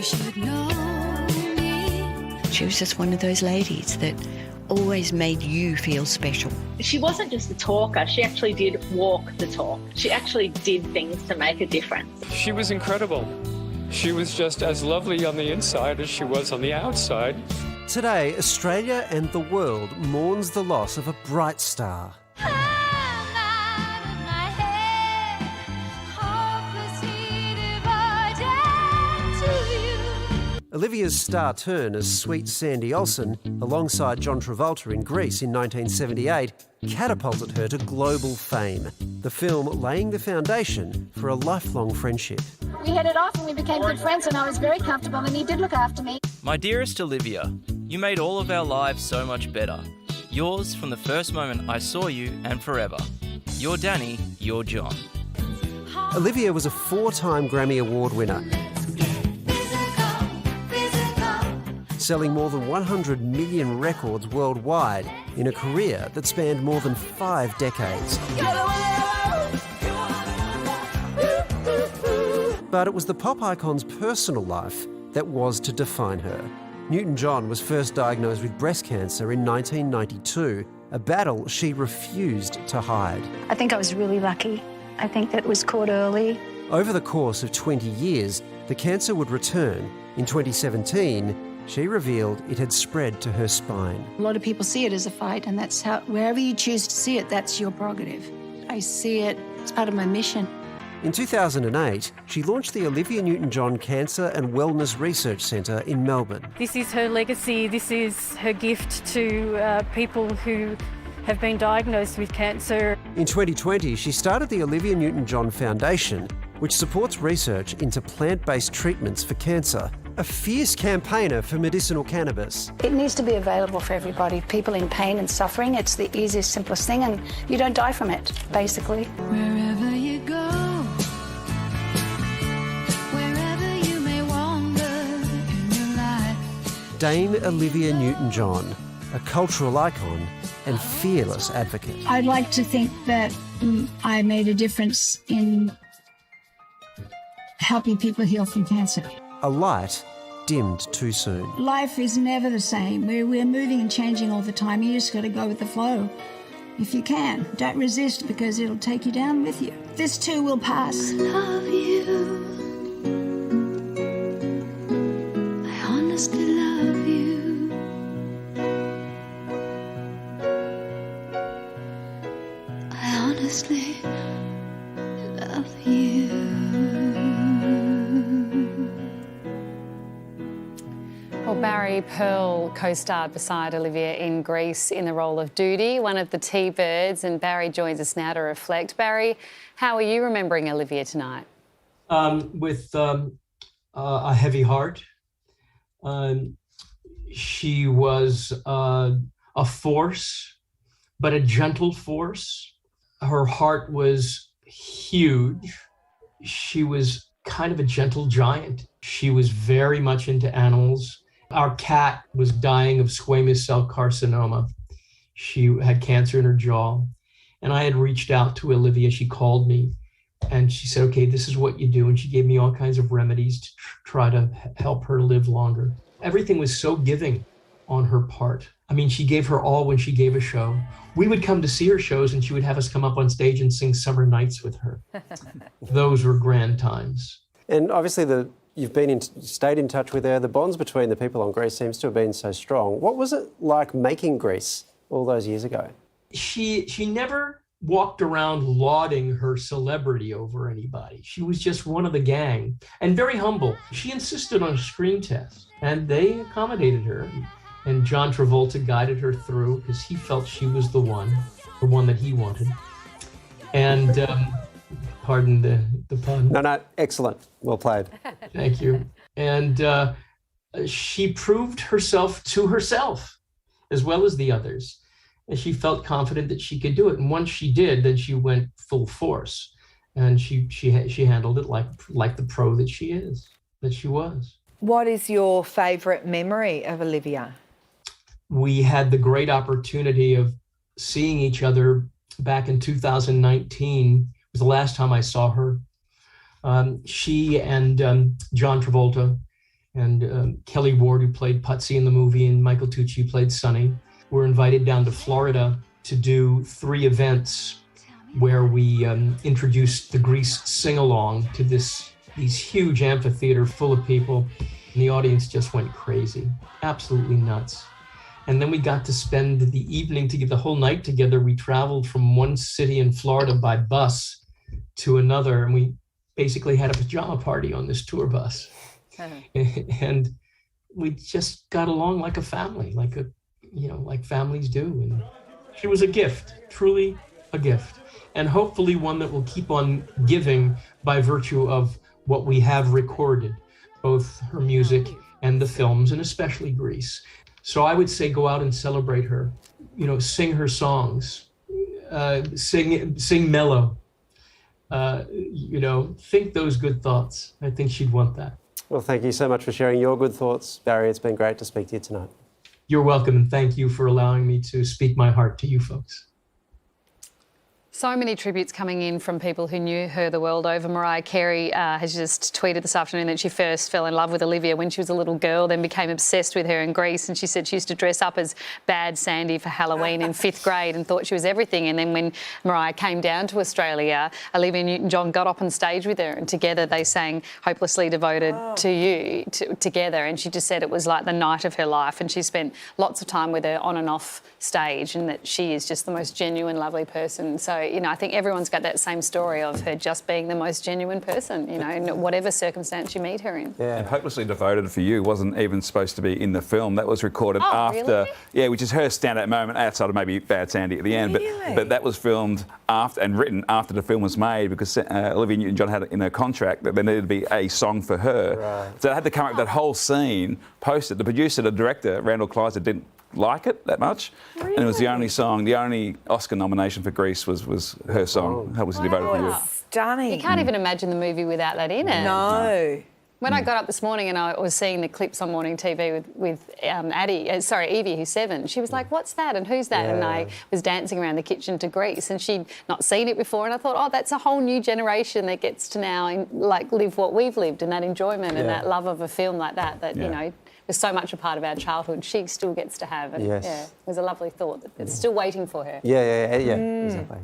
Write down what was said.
should know me. She was just one of those ladies that always made you feel special. She wasn't just a talker, she actually did walk the talk. She actually did things to make a difference. She was incredible. She was just as lovely on the inside as she was on the outside. Today, Australia and the world mourns the loss of a bright star. Olivia's star turn as sweet Sandy Olsen, alongside John Travolta in Grease in 1978, catapulted her to global fame. The film laying the foundation for a lifelong friendship. We hit it off and we became good friends, and I was very comfortable, and he did look after me. My dearest Olivia, you made all of our lives so much better. Yours from the first moment I saw you and forever. You're Danny, you're John. Olivia was a 4-time Grammy Award winner, selling more than 100 million records worldwide in a career that spanned more than 5 decades. But it was the pop icon's personal life that was to define her. Newton-John was first diagnosed with breast cancer in 1992, a battle she refused to hide. I think I was really lucky. I think that it was caught early. Over the course of 20 years, the cancer would return. In 2017, she revealed it had spread to her spine. A lot of people see it as a fight, and that's how, wherever you choose to see it, that's your prerogative. I see it as part of my mission. In 2008, she launched the Olivia Newton-John Cancer and Wellness Research Centre in Melbourne. This is her legacy. This is her gift to people who have been diagnosed with cancer. In 2020, she started the Olivia Newton-John Foundation, which supports research into plant-based treatments for cancer. A fierce campaigner for medicinal cannabis. It needs to be available for everybody. People in pain and suffering, it's the easiest, simplest thing, and you don't die from it, basically. Wherever you go, wherever you may wander in your life. Dame Olivia Newton-John, a cultural icon and fearless advocate. I'd like to think that I made a difference in helping people heal from cancer. A light dimmed too soon. Life is never the same. We're moving and changing all the time. You just got to go with the flow. If you can, don't resist, because it'll take you down with you. This too will pass. Love you. I honestly love you. I honestly love you. Well, Barry Pearl co-starred beside Olivia in Grease in the role of Doody, one of the T-Birds, and Barry joins us now to reflect. Barry, how are you remembering Olivia tonight? With a heavy heart. She was a force, but a gentle force. Her heart was huge. She was kind of a gentle giant. She was very much into animals. Our cat was dying of squamous cell carcinoma. She had cancer in her jaw. And I had reached out to Olivia. She called me and she said, okay, this is what you do. And she gave me all kinds of remedies to try to help her live longer. Everything was so giving on her part. I mean, she gave her all when she gave a show. We would come to see her shows and she would have us come up on stage and sing Summer Nights with her. Those were grand times. And obviously you've stayed in touch with her. The bonds between the people on Grease seems to have been so strong. What was it like making Grease all those years ago? She never walked around lauding her celebrity over anybody. She was just one of the gang and very humble. She insisted on a screen test and they accommodated her. And John Travolta guided her through because he felt she was the one that he wanted. And pardon the pun. No, excellent. Well played. Thank you. And she proved herself to herself as well as the others. And she felt confident that she could do it. And once she did, then she went full force. And she handled it like the pro that she was. What is your favourite memory of Olivia? We had the great opportunity of seeing each other back in 2019. The last time I saw her. She and John Travolta and Kelly Ward, who played Putsy in the movie, and Michael Tucci, who played Sonny, were invited down to Florida to do 3 events where we introduced the Grease sing-along to these huge amphitheater full of people, and the audience just went crazy, absolutely nuts. And then we got to spend the evening together, the whole night together. We traveled from one city in Florida by bus to another, and we basically had a pajama party on this tour bus. And we just got along like a family, like families do. And she was a gift, truly a gift, and hopefully one that will keep on giving by virtue of what we have recorded, both her music and the films, and especially Grease. So I would say go out and celebrate her, sing her songs, sing mellow, think those good thoughts. I think she'd want that. Well, thank you so much for sharing your good thoughts, Barry. It's been great to speak to you tonight. You're welcome, and thank you for allowing me to speak my heart to you folks. So many tributes coming in from people who knew her the world over. Mariah Carey has just tweeted this afternoon that she first fell in love with Olivia when she was a little girl, then became obsessed with her in Grease. And she said she used to dress up as Bad Sandy for Halloween in 5th grade and thought she was everything. And then when Mariah came down to Australia, Olivia Newton-John got up on stage with her, and together they sang Hopelessly Devoted to You together. And she just said it was like the night of her life. And she spent lots of time with her on and off stage, and that she is just the most genuine, lovely person. So, I think everyone's got that same story of her just being the most genuine person, in whatever circumstance you meet her in. Yeah. And Hopelessly Devoted for You wasn't even supposed to be in the film. That was recorded after, really? Yeah, which is her standout moment outside of maybe Bad Sandy at the end. Really? But that was filmed after and written after the film was made, because Olivia Newton-John had it in her contract that there needed to be a song for her. Right. So they had to come up with that whole scene, post it. The producer, the director, Randall Kleiser, didn't like it that much. Really? And it was the only song, the only Oscar nomination for Grease was her song, Hopelessly Devoted for You. Stunning. You can't even imagine the movie without that in it. No. When I got up this morning and I was seeing the clips on morning TV with Evie, who's 7, she was like, "What's that? And who's that?" Yeah. And I was dancing around the kitchen to Grease, and she'd not seen it before, and I thought, oh, that's a whole new generation that gets to now live what we've lived, and that enjoyment and that love of a film like that was so much a part of our childhood. She still gets to have, and it was a lovely thought that it's still waiting for her. Yeah, exactly.